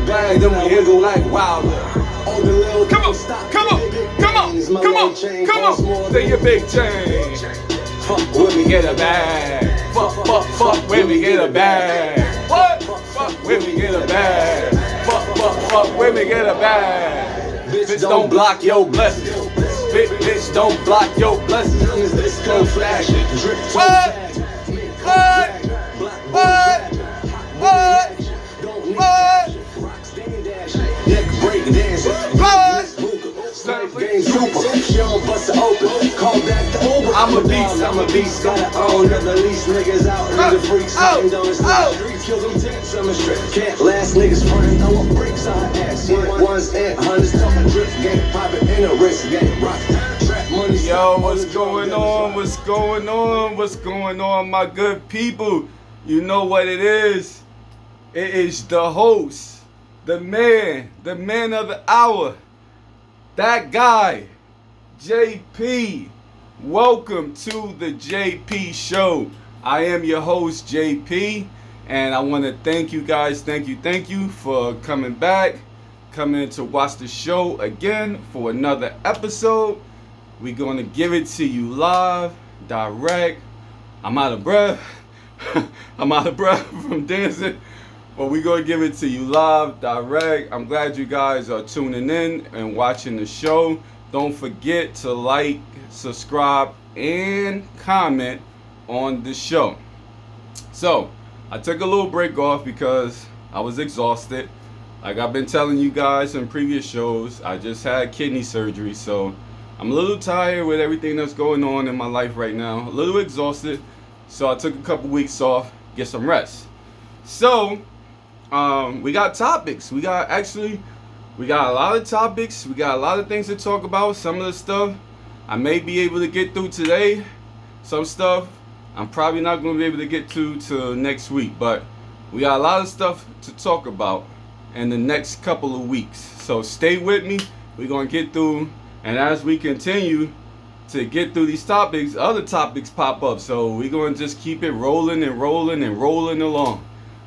bag, then we hit like wilder. Come on, come on, come on, come on, come on. Say your big change. Fuck when we get a bag. Fuck when we get a bag. What? Fuck when we get a bag. Fuck when we get a bag. Bitch, don't block your blessings. Bitch, don't block your blessings. This go flashing. What? Neck break dancing. I'm a beast, gotta own the least niggas out in the freaks, on the streets, kill them 10 summer straight. Can't last niggas front, throw up bricks on her ass. Ones and hundreds, talking drip, game poppin' in a wrist, game rock, trap money. Yo, what's going on? What's going on? What's going on, my good people? You know what it is. It is the host, the man of the hour, that guy, JP. Welcome to the JP show. I am your host, JP, and I want to thank you guys. Thank you for coming back, coming to watch the show again for another episode. We're going to give it to you live, direct. I'm out of breath. I'm out of breath from dancing. But we're going to give it to you live, direct. I'm glad you guys are tuning in and watching the show. Don't forget to like, subscribe, and comment on the show. So, I took a little break off because I was exhausted. Like I've been telling you guys in previous shows, I just had kidney surgery. So, I'm a little tired with everything that's going on in my life right now. A little exhausted. So, I took a couple weeks off, get some rest. So, we got topics. We got a lot of topics. We got a lot of things to talk about. Some of the stuff I may be able to get through today. Some stuff I'm probably not going to be able to get to till next week. But we got a lot of stuff to talk about in the next couple of weeks. So stay with me. We're going to get through. And as we continue to get through these topics, other topics pop up. So we're going to just keep it rolling and rolling and rolling along.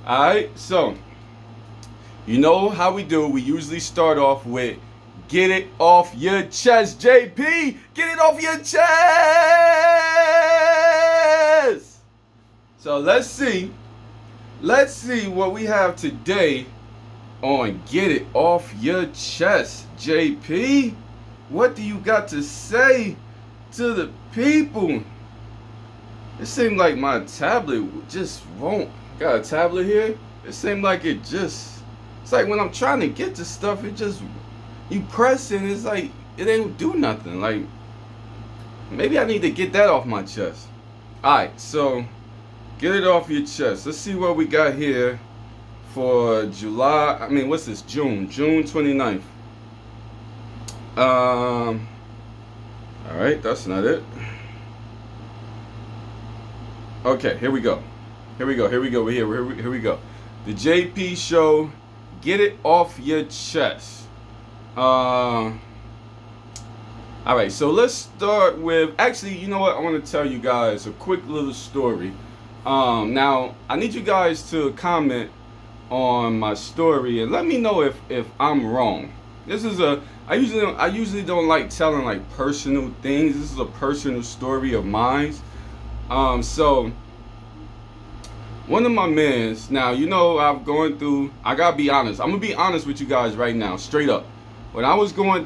Alright, so you know how we do. We usually start off with get it off your chest, JP. Get it off your chest. So let's see what we have today on get it off your chest, JP. What do you got to say to the people? It seems like my tablet just won't. Got a tablet here. It seems like it's like when I'm trying to get to stuff, it just, you press and it's like, it ain't do nothing. Like, maybe I need to get that off my chest. Alright, so, get it off your chest. Let's see what we got here for what's this, June 29th. Alright, that's not it. Okay, here we go. Here we go. The JP show. Get it off your chest. Alright, so let's start with, actually, you know what, I want to tell you guys a quick little story. Now, I need you guys to comment on my story and let me know if I'm wrong. This is I usually don't like telling like personal things. This is a personal story of mine. So one of my mans, now, you know, I gotta be honest. I'm gonna be honest with you guys right now, straight up. When I was on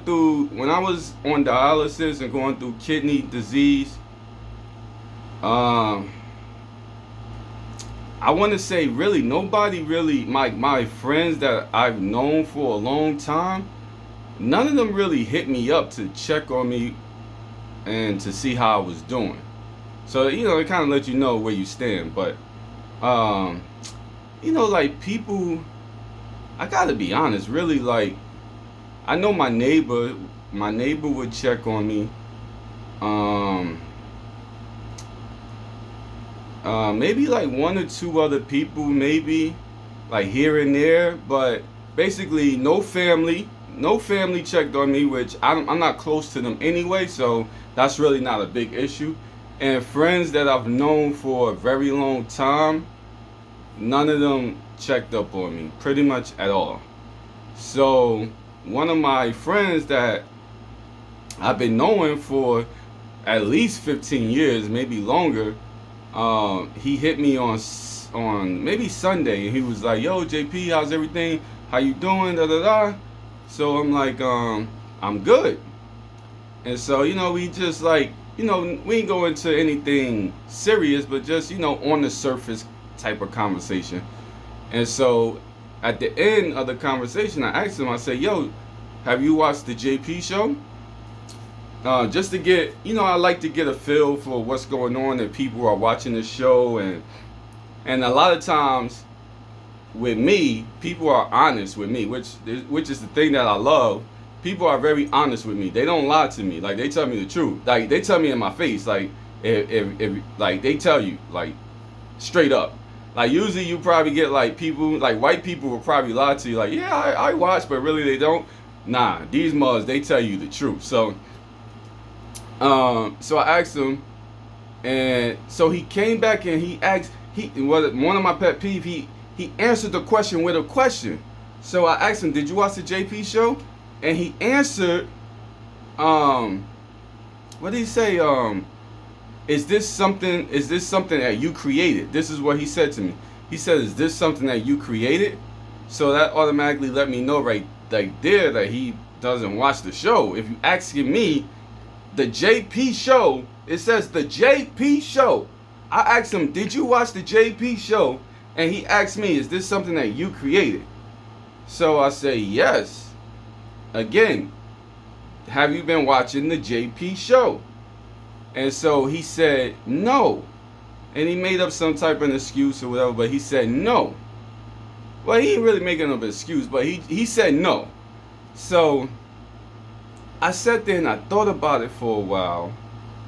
dialysis and going through kidney disease, I want to say really, nobody really, my friends that I've known for a long time, none of them really hit me up to check on me and to see how I was doing. So, you know, it kind of lets you know where you stand, but you know, like people, I gotta be honest, really, like, I know my neighbor would check on me. Maybe like one or two other people, maybe like here and there, but basically no family checked on me, which I'm not close to them anyway, so that's really not a big issue. And friends that I've known for a very long time, none of them checked up on me, pretty much at all. So one of my friends that I've been knowing for at least 15 years, maybe longer, he hit me on maybe Sunday, and he was like, "Yo, JP, how's everything? How you doing? Da da da." So I'm like, I'm good. And so, we just like, we ain't go into anything serious, but just, on the surface type of conversation. And so at the end of the conversation, I asked him, I said, "Yo, have you watched the JP show?" Just to get, I like to get a feel for what's going on, and people are watching the show. And a lot of times with me, people are honest with me, which is the thing that I love. People are very honest with me. They don't lie to me. Like, they tell me the truth. Like, they tell me in my face. Like, if like, they tell you, like, straight up. Like, usually you probably get, like, people, like, white people will probably lie to you. Like, yeah, I watch, but really they don't. Nah, these mugs, they tell you the truth. So I asked him, and so he came back and he asked, one of my pet peeves, he answered the question with a question. So I asked him, "Did you watch the JP show?" And he answered, what did he say? Is this something that you created? This is what he said to me. He said, "Is this something that you created?" So that automatically let me know right there that he doesn't watch the show. If you asking me, the JP show, it says the JP show. I asked him, "Did you watch the JP show?" And he asked me, "Is this something that you created?" So I say, "Yes." Again, have you been watching the JP show? And so he said, "No." And he made up some type of an excuse or whatever, but he said no. Well, he ain't really making up an excuse, but he said no. So I sat there and I thought about it for a while,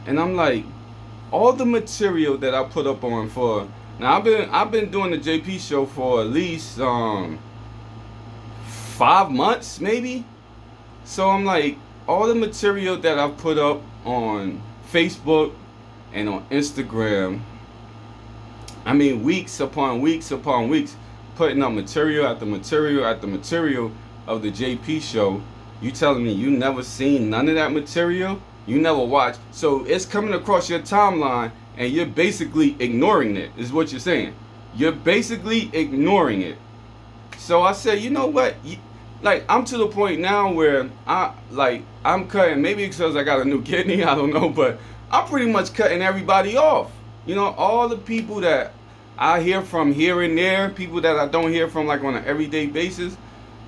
and I'm like, all the material that I put up on for, now I've been doing the JP show for at least 5 months maybe. So I'm like, all the material that I've put up on Facebook and on Instagram, I mean, weeks upon weeks upon weeks, putting up material after material after material of the JP show. You telling me you never seen none of that material? You never watched? So it's coming across your timeline and you're basically ignoring it, is what you're saying. You're basically ignoring it. So I said, you know what? Like, I'm to the point now where I'm cutting, maybe because I got a new kidney, I don't know, but I'm pretty much cutting everybody off. All the people that I hear from here and there, people that I don't hear from like on an everyday basis,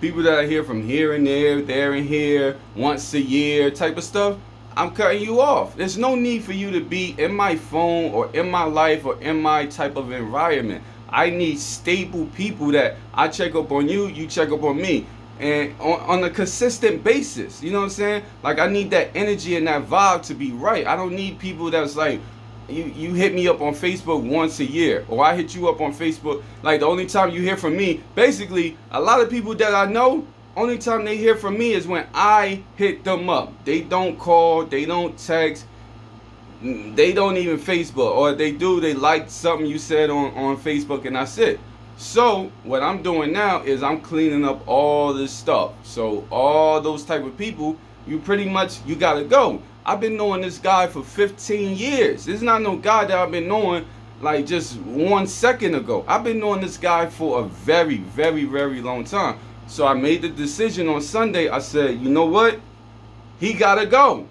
people that I hear from here and there and here, once a year type of stuff, I'm cutting you off. There's no need for you to be in my phone or in my life or in my type of environment. I need stable people that I check up on you, you check up on me. And on a consistent basis, you know what I'm saying? Like, I need that energy and that vibe to be right. I don't need people that's like, you hit me up on Facebook once a year, or I hit you up on Facebook. Like, the only time you hear from me, basically, a lot of people that I know, only time they hear from me is when I hit them up. They don't call, they don't text, they don't even Facebook, or they do, they like something you said on Facebook, and that's it. So what I'm doing now is I'm cleaning up all this stuff. So all those type of people, you gotta go. I've been knowing this guy for 15 years. This is not no guy that I've been knowing like just 1 second ago. I've been knowing this guy for a very, very, very long time. So I made the decision on Sunday. I said, you know what? He gotta go.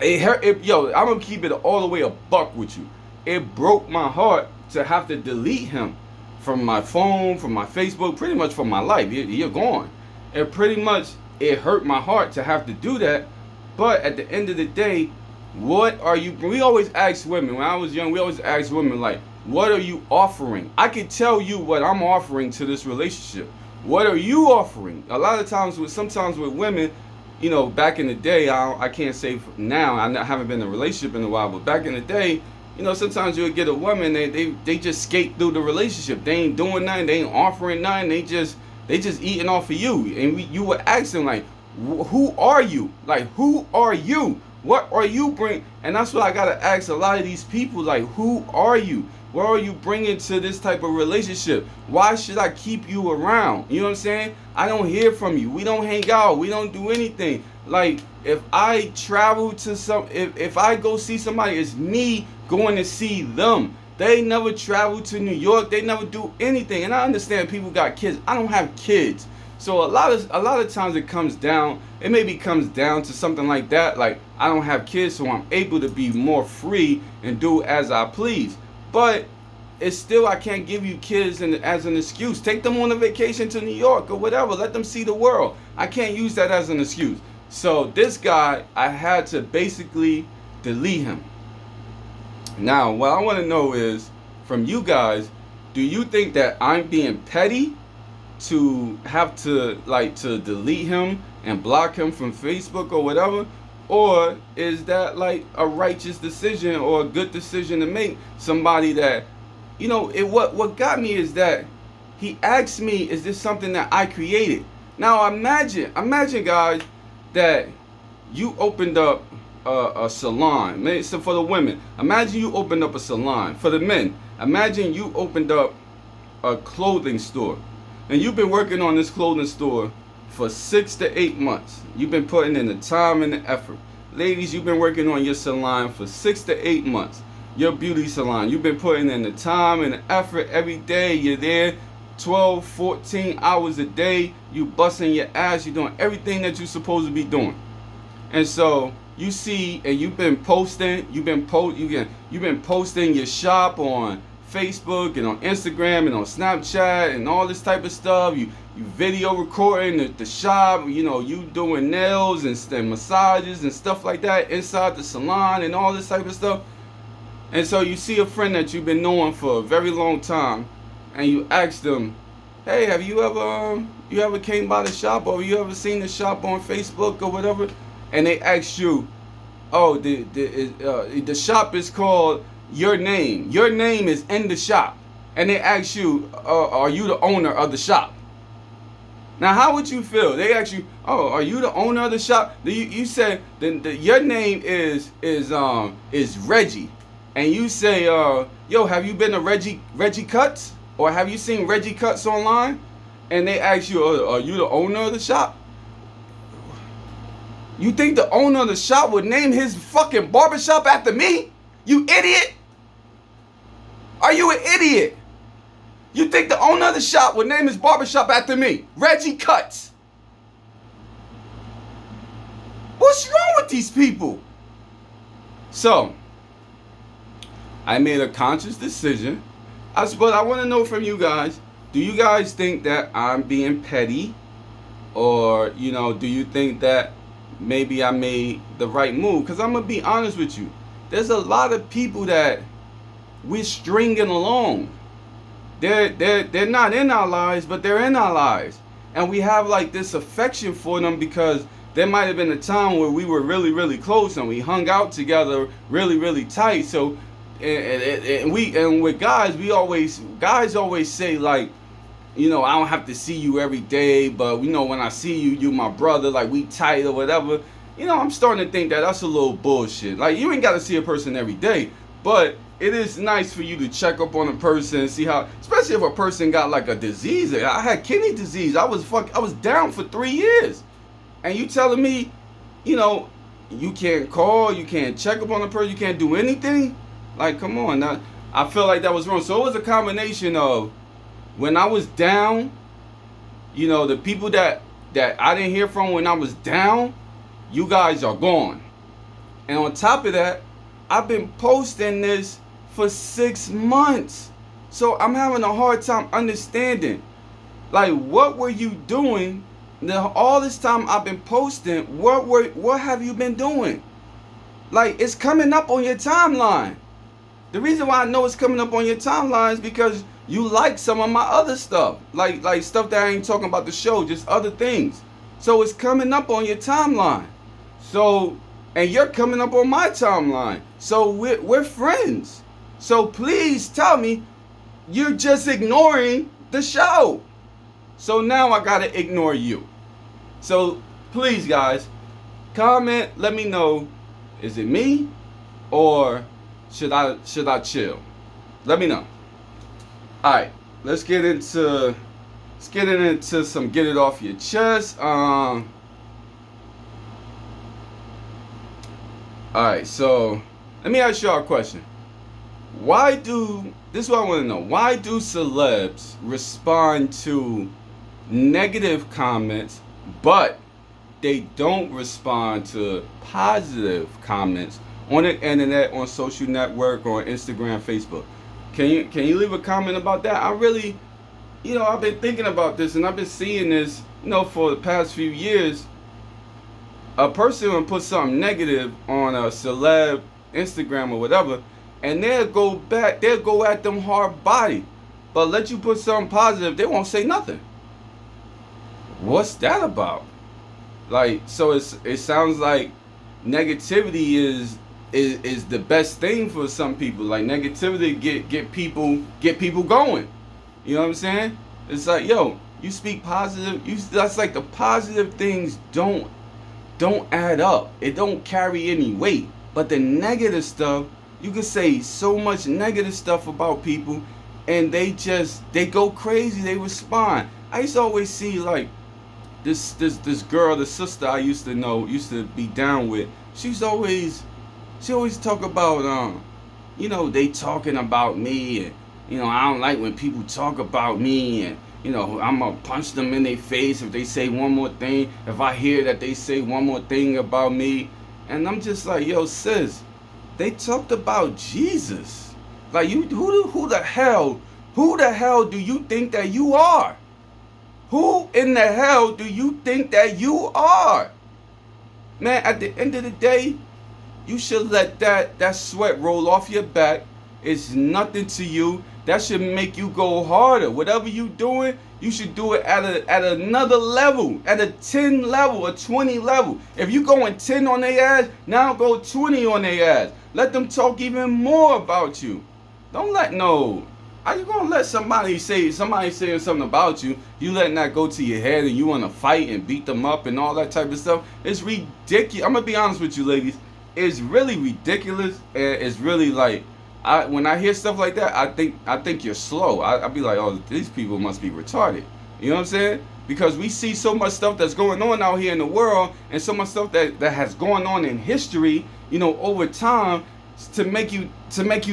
Yo, I'm gonna keep it all the way a buck with you. It broke my heart to have to delete him from my phone, from my Facebook, pretty much from my life. You're gone. And pretty much it hurt my heart to have to do that. But at the end of the day, we always ask women, when I was young, we always ask women, like, what are you offering? I can tell you what I'm offering to this relationship. What are you offering? A lot of times, sometimes with women, back in the day, I can't say now, I haven't been in a relationship in a while, but back in the day, sometimes you'll get a woman, they just skate through the relationship. They ain't doing nothing, they ain't offering nothing, they just eating off of you. And you would ask them, like, who are you? Like, who are you? What are you bring? And that's what I gotta ask a lot of these people. Like, who are you? What are you bringing to this type of relationship? Why should I keep you around? You know what I'm saying? I don't hear from you. We don't hang out. We don't do anything. Like, if I travel to if I go see somebody, it's me going to see them. They never travel to New York. They never do anything. And I understand people got kids. I don't have kids. So a lot of times it comes down to something like that. Like, I don't have kids, so I'm able to be more free and do as I please. But it's still, I can't give you kids as an excuse. Take them on a vacation to New York or whatever. Let them see the world. I can't use that as an excuse. So this guy, I had to basically delete him. Now, what I want to know is, from you guys, do you think that I'm being petty to have to delete him and block him from Facebook or whatever? Or is that like a righteous decision or a good decision to make? Somebody that, what got me is that he asked me, is this something that I created? Now imagine guys, that you opened up a salon. So for the women, imagine you opened up a salon. For the men, imagine you opened up a clothing store. And you've been working on this clothing store for 6 to 8 months. You've been putting in the time and the effort. Ladies, you've been working on your salon for 6 to 8 months. Your beauty salon, you've been putting in the time and the effort every day. You're there 12, 14 hours a day. You busting your ass. You're doing everything that you're supposed to be doing. And so you see, and you've been posting your shop on Facebook and on Instagram and on Snapchat and all this type of stuff. You video recording the shop, you doing nails and massages and stuff like that inside the salon and all this type of stuff. And so you see a friend that you've been knowing for a very long time, and you ask them, hey, have you ever came by the shop, or you ever seen the shop on Facebook or whatever? And they ask you, oh, the shop is called your name. Your name is in the shop. And they ask you, are you the owner of the shop? Now, how would you feel? They ask you, oh, are you the owner of the shop? You say, your name is Reggie. And you say, yo, have you been to Reggie Cuts? Or have you seen Reggie Cuts online? And they ask you, are you the owner of the shop? You think the owner of the shop would name his fucking barbershop after me? You idiot! Are you an idiot? You think the owner of the shop would name his barbershop after me? Reggie Cuts. What's wrong with these people? So, I made a conscious decision. But I want to know from you guys, do you guys think that I'm being petty? Or, do you think that maybe I made the right move? Because I'm going to be honest with you. There's a lot of people that we're stringing along. They're not in our lives, but they're in our lives. And we have like this affection for them because there might have been a time where we were really, really close and we hung out together really, really tight. So, and with guys, guys always say like, I don't have to see you every day, but when I see you, you my brother, like we tight or whatever. I'm starting to think that that's a little bullshit. Like, you ain't got to see a person every day, but it is nice for you to check up on a person and see how, especially if a person got like a disease. I had kidney disease. I was down for 3 years. And you telling me, you can't call, you can't check up on a person, you can't do anything? Like, come on. Now, I feel like that was wrong. So it was a combination of, when I was down, the people that I didn't hear from when I was down, you guys are gone. And on top of that, I've been posting this for 6 months. So I'm having a hard time understanding. Like, what were you doing? Now, all this time I've been posting, what have you been doing? Like, it's coming up on your timeline. The reason why I know it's coming up on your timeline is because you like some of my other stuff. Like stuff that I ain't talking about the show, just other things. So it's coming up on your timeline. So, and you're coming up on my timeline. So we're friends. So please tell me you're just ignoring the show. So now I gotta ignore you. So please guys, comment, let me know Is it me, or should I chill? Let me know. All right, let's get into some get it off your chest. All right, so let me ask y'all a question. This is what I want to know. Why do celebs respond to negative comments, but they don't respond to positive comments on the internet, on social network, on Instagram, Facebook? Can you leave a comment about that? I really, I've been thinking about this, and I've been seeing this, for the past few years. A person will put something negative on a celeb Instagram or whatever, and they'll go at them hard body. But let you put something positive, they won't say nothing. What's that about? Like, so it sounds like negativity is the best thing for some people. Like, negativity get people going. You know what I'm saying? It's like, yo, you speak positive. That's like the positive things don't add up. It don't carry any weight. But the negative stuff, you can say so much negative stuff about people, and they go crazy. They respond. I used to always see like this girl, the sister I used to be down with. She always talk about they talking about me, and I don't like when people talk about me, and I'm gonna punch them in their face if they say one more thing, if I hear that they say one more thing about me. And I'm just like, yo, sis, they talked about Jesus. Like, who the hell do you think that you are? Who in the hell do you think that you are? Man, at the end of the day, you should let that sweat roll off your back. It's nothing to you. That should make you go harder. Whatever you doing, you should do it at another level, at a 10 level, a 20 level. If you going 10 on their ass, now go 20 on their ass. Let them talk even more about you. Don't let How you gonna let somebody saying something about you, you letting that go to your head, and you wanna fight and beat them up and all that type of stuff? It's ridiculous. I'm gonna be honest with you, ladies. It's really ridiculous, and it's really like, when I hear stuff like that, I think you're slow. I be like, oh, these people must be retarded. You know what I'm saying? Because we see so much stuff that's going on out here in the world, and so much stuff that has gone on in history, over time, to make you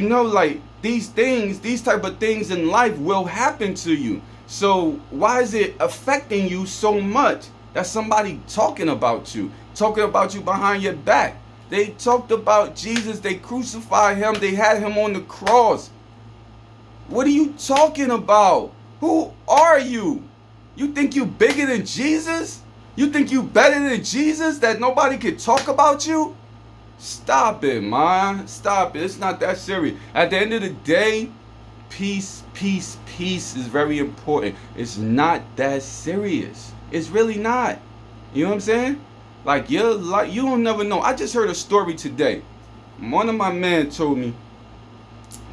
know, like, these type of things in life will happen to you. So why is it affecting you so much that somebody talking about you behind your back? They talked about Jesus. They crucified him. They had him on the cross. What are you talking about? Who are you? You think you bigger than Jesus? You think you better than Jesus, that nobody can talk about you? Stop it, man. Stop it. It's not that serious. At the end of the day, peace is very important. It's not that serious. It's really not. You know what I'm saying? Like, you don't never know. I just heard a story today. One of my men told me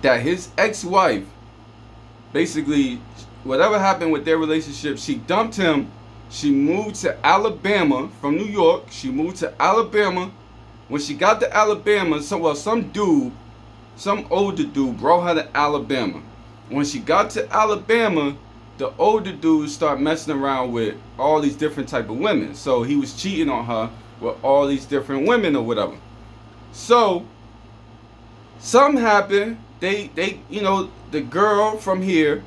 that his ex-wife, basically, whatever happened with their relationship, she dumped him. She moved to Alabama from New York. She moved to Alabama. When she got to Alabama, some older dude brought her to Alabama. When she got to Alabama, the older dude started messing around with all these different type of women. So he was cheating on her with all these different women or whatever. So something happened. They the girl from here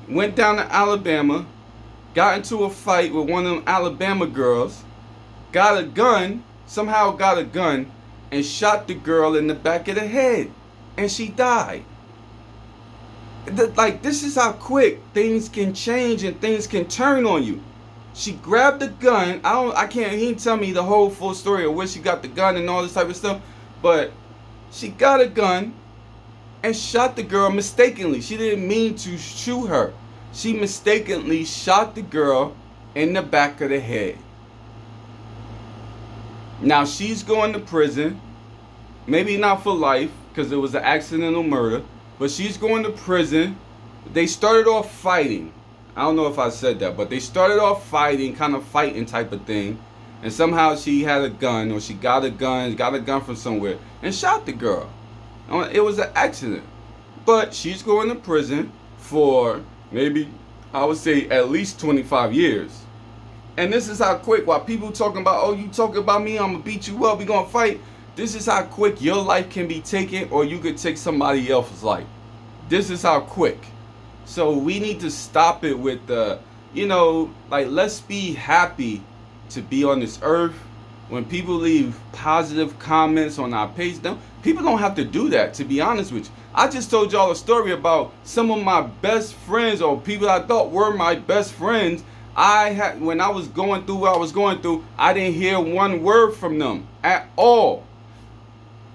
went down to Alabama, got into a fight with one of them Alabama girls, got a gun, and shot the girl in the back of the head, and she died. Like, this is how quick things can change and things can turn on you. She grabbed the gun. He didn't tell me the whole full story of where she got the gun and all this type of stuff, but she got a gun and shot the girl mistakenly. She didn't mean to shoot her. She mistakenly shot the girl in the back of the head. Now she's going to prison. Maybe not for life, because it was an accidental murder. But she's going to prison. They started off fighting. I don't know if I said that, but they started off fighting, kind of fighting type of thing. and somehow she had a gun, or she got a gun from somewhere, and shot the girl. It was an accident. But she's going to prison for maybe, I would say, at least 25 years. And this is how quick, while people talking about, oh, you talking about me, I'm going to beat you up, we going to fight. This is how quick your life can be taken, or you could take somebody else's life. This is how quick. So we need to stop it with the, let's be happy to be on this earth. When people leave positive comments on our page, people don't have to do that, to be honest with you. I just told y'all a story about some of my best friends, or people I thought were my best friends. When I was going through what I was going through, I didn't hear one word from them at all.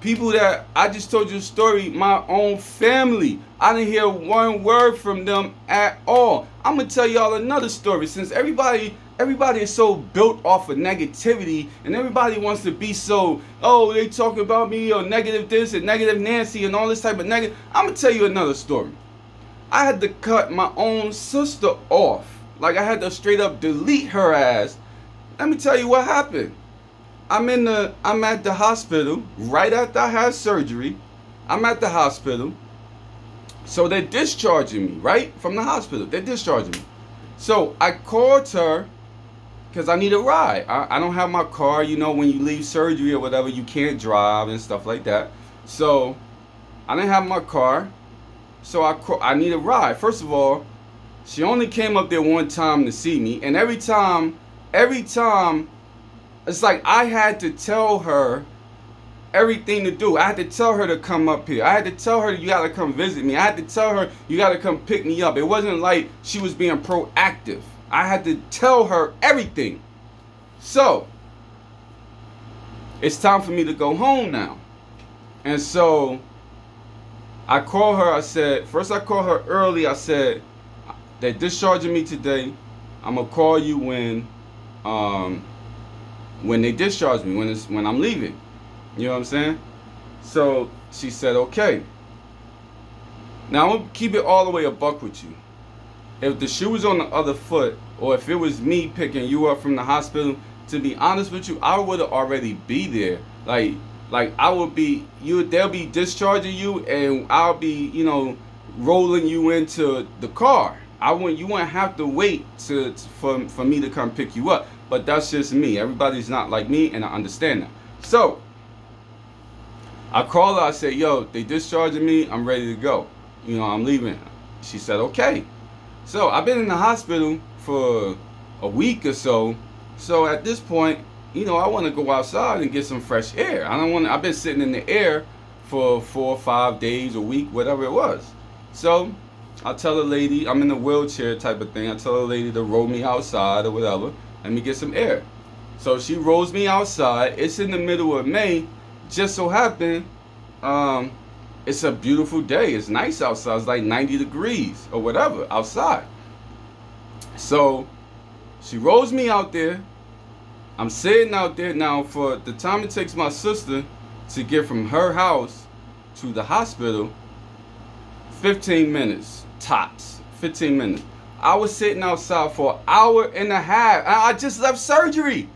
People that I just told you a story, my own family, I didn't hear one word from them at all. I'm gonna tell y'all another story, since everybody is so built off of negativity, and everybody wants to be so, oh, they talking about me, or negative this and negative Nancy and all this type of negative. I'm gonna tell you another story. I had to cut my own sister off. Like, I had to straight up delete her ass. Let me tell you what happened. I'm at the hospital right after I had surgery. I'm at the hospital. So they're discharging me, right? From the hospital. They're discharging me. So I called her because I need a ride. I don't have my car. When you leave surgery or whatever, you can't drive and stuff like that. So I didn't have my car. So I need a ride. First of all, she only came up there one time to see me. And every time, it's like I had to tell her everything to do. I had to tell her to come up here. I had to tell her, you got to come visit me. I had to tell her, you got to come pick me up. It wasn't like she was being proactive. I had to tell her everything. So it's time for me to go home now. And so I call her. First I called her early. I said, they're discharging me today. I'm going to call you when they discharge me, when I'm leaving. You know what I'm saying? So she said, okay. Now I'm going to keep it all the way a buck with you. If the shoe was on the other foot, or if it was me picking you up from the hospital, to be honest with you, I would have already be there. Like I would be, they'll be discharging you, and I'll be, rolling you into the car. You wouldn't have to wait for me to come pick you up. But that's just me. Everybody's not like me, and I understand that. So I called her. I said, yo, they discharging me. I'm ready to go. I'm leaving. She said, okay. So I've been in the hospital for a week or so. So at this point, I want to go outside and get some fresh air. I've been sitting in the air for 4 or 5 days, a week, whatever it was. So I tell the lady, I'm in a wheelchair type of thing. I tell the lady to roll me outside or whatever. Let me get some air. So she rolls me outside. It's in the middle of May. Just so happened, it's a beautiful day. It's nice outside. It's like 90 degrees or whatever outside. So she rolls me out there. I'm sitting out there now. For the time it takes my sister to get from her house to the hospital, 15 minutes tops. 15 minutes. I was sitting outside for an hour and a half. I just left surgery.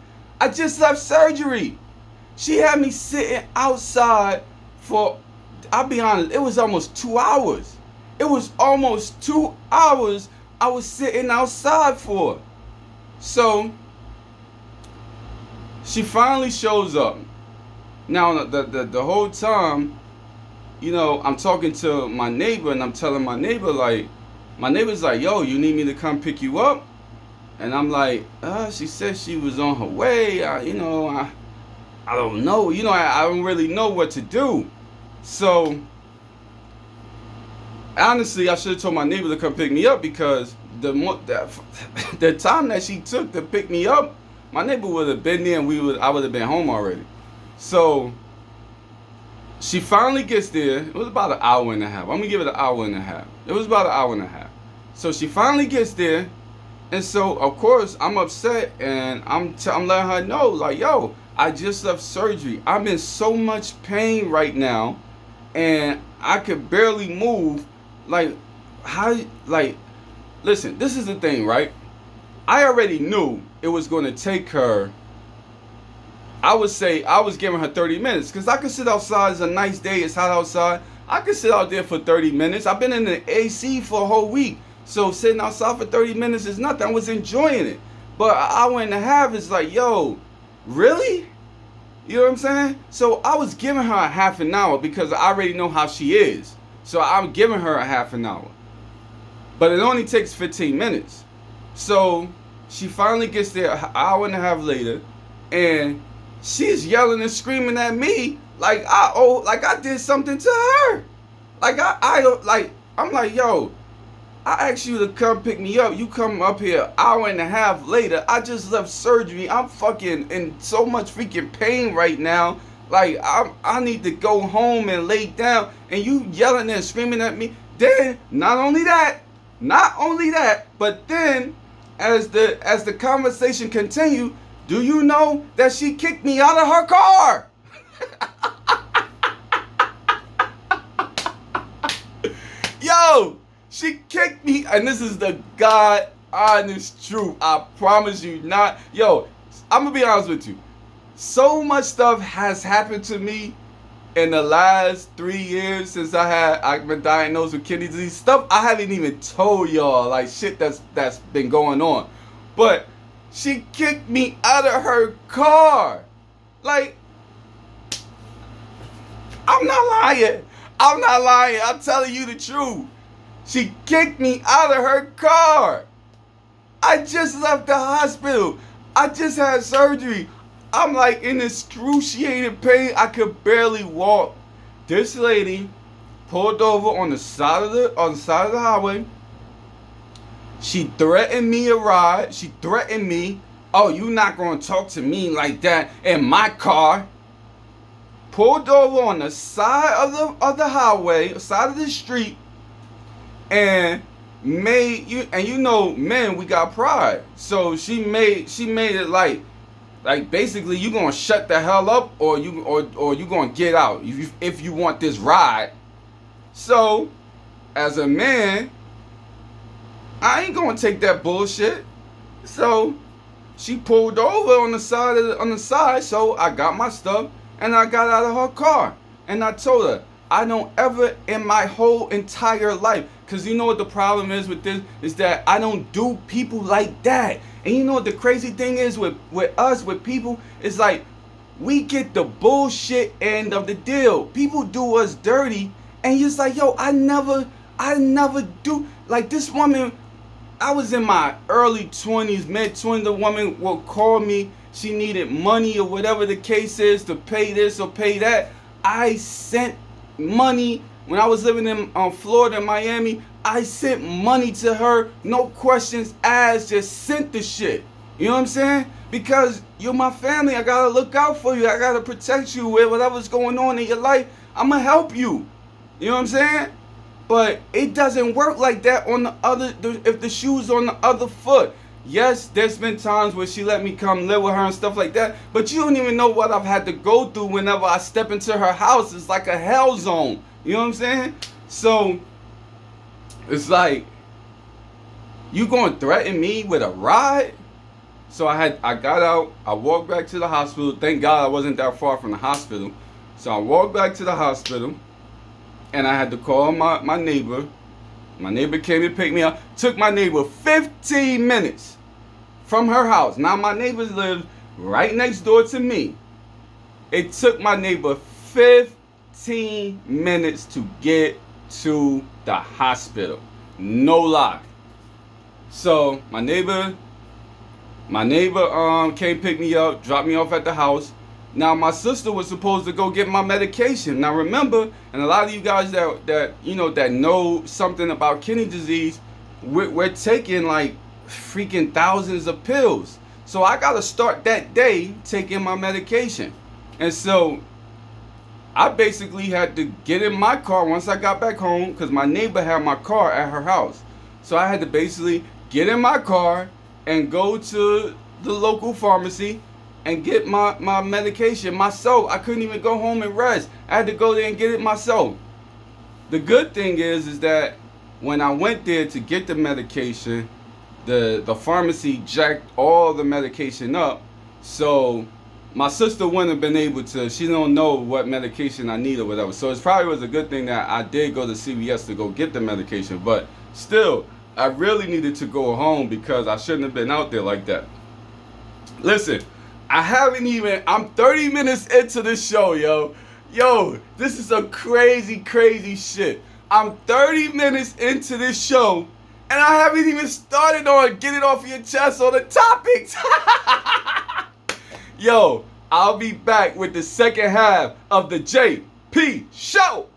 She had me sitting outside for, I'll be honest, it was almost 2 hours. It was almost 2 hours I was sitting outside for. So she finally shows up. Now the whole time, I'm talking to my neighbor, and I'm telling my neighbor, like, my neighbor's like, yo, you need me to come pick you up? And I'm like, she said she was on her way. I don't know. I don't really know what to do. So honestly, I should have told my neighbor to come pick me up, because the time that she took to pick me up, my neighbor would have been there, and I would have been home already. So she finally gets there. It was about an hour and a half. I'm gonna give it an hour and a half. It was about an hour and a half. So she finally gets there, and so of course I'm upset, and I'm letting her know, like, yo, I just left surgery. I'm in so much pain right now, and I could barely move. Listen, this is the thing, right? I already knew it was going to take her I would say I was giving her 30 minutes because I could sit outside. It's a nice day. It's hot outside. I could sit out there for 30 minutes. I've been in the AC for a whole week. So sitting outside for 30 minutes is nothing. I was enjoying it. But an hour and a half is like, yo, really? You know what I'm saying? So I was giving her a half an hour because I already know how she is. So I'm giving her a half an hour. But it only takes 15 minutes. So she finally gets there an hour and a half later. And she's yelling and screaming at me like I did something to her. I'm like, yo, I asked you to come pick me up. You come up here an hour and a half later. I just left surgery. I'm fucking in so much freaking pain right now. Like, I need to go home and lay down. And you yelling and screaming at me. Then, not only that, but then as the conversation continued, do you know that she kicked me out of her car? Yo, she kicked me, and this is the God honest truth. I promise you not. Yo, I'm gonna be honest with you. So much stuff has happened to me in the last 3 years since I've been diagnosed with kidney disease. Stuff I haven't even told y'all, like shit that's been going on. But she kicked me out of her car. Like, I'm not lying. I'm telling you the truth. She kicked me out of her car. I just left the hospital. I just had surgery. I'm like in excruciating pain. I could barely walk. This lady pulled over on the side of the highway. She threatened me a ride. She threatened me. Oh, you not gonna talk to me like that in my car. Pulled over on the side of the highway, side of the street, and made you. And you know, men, we got pride. So she made it like basically you gonna shut the hell up, or you gonna get out if you want this ride. So, as a man, I ain't gonna take that bullshit. So she pulled over on the side, so I got my stuff and I got out of her car. And I told her, I don't ever in my whole entire life, because you know what the problem is with this, is that I don't do people like that. And you know what the crazy thing is with us, with people, is like, we get the bullshit end of the deal. People do us dirty, and you're just like, yo, I never do. Like this woman, I was in my early 20s, mid-20s, the woman will call me, she needed money or whatever the case is to pay this or pay that. I sent money. When I was living in Florida, Miami, I sent money to her, no questions asked, just sent the shit. You know what I'm saying? Because you're my family, I gotta look out for you, I gotta protect you with whatever's going on in your life. I'm gonna help you. You know what I'm saying? But it doesn't work like that on the other, if the shoe's on the other foot. Yes, there's been times where she let me come live with her and stuff like that, but you don't even know what I've had to go through whenever I step into her house. It's like a hell zone. You know what I'm saying? So, it's like, you gonna threaten me with a ride? So I got out, I walked back to the hospital. Thank God I wasn't that far from the hospital. So I walked back to the hospital, and I had to call my neighbor. My neighbor came to pick me up. Took my neighbor 15 minutes from her house. Now my neighbors live right next door to me. It took my neighbor 15 minutes to get to the hospital. No lie. So my neighbor came pick me up, dropped me off at the house. Now my sister was supposed to go get my medication. Now remember, and a lot of you guys that know something about kidney disease, we're taking like freaking thousands of pills. So I gotta start that day taking my medication. And so I basically had to get in my car once I got back home, because my neighbor had my car at her house. So I had to basically get in my car and go to the local pharmacy and get my medication myself. I couldn't even go home and rest. I had to go there and get it myself. The good thing is that when I went there to get the medication, the pharmacy jacked all the medication up. So my sister wouldn't have been able to. She don't know what medication I need or whatever. So it probably was a good thing that I did go to CVS to go get the medication. But still, I really needed to go home because I shouldn't have been out there like that. Listen, I'm 30 minutes into this show, yo. Yo, this is some crazy, crazy shit. I'm 30 minutes into this show, and I haven't even started on get it off your chest on the topics. Yo, I'll be back with the second half of the JP Show.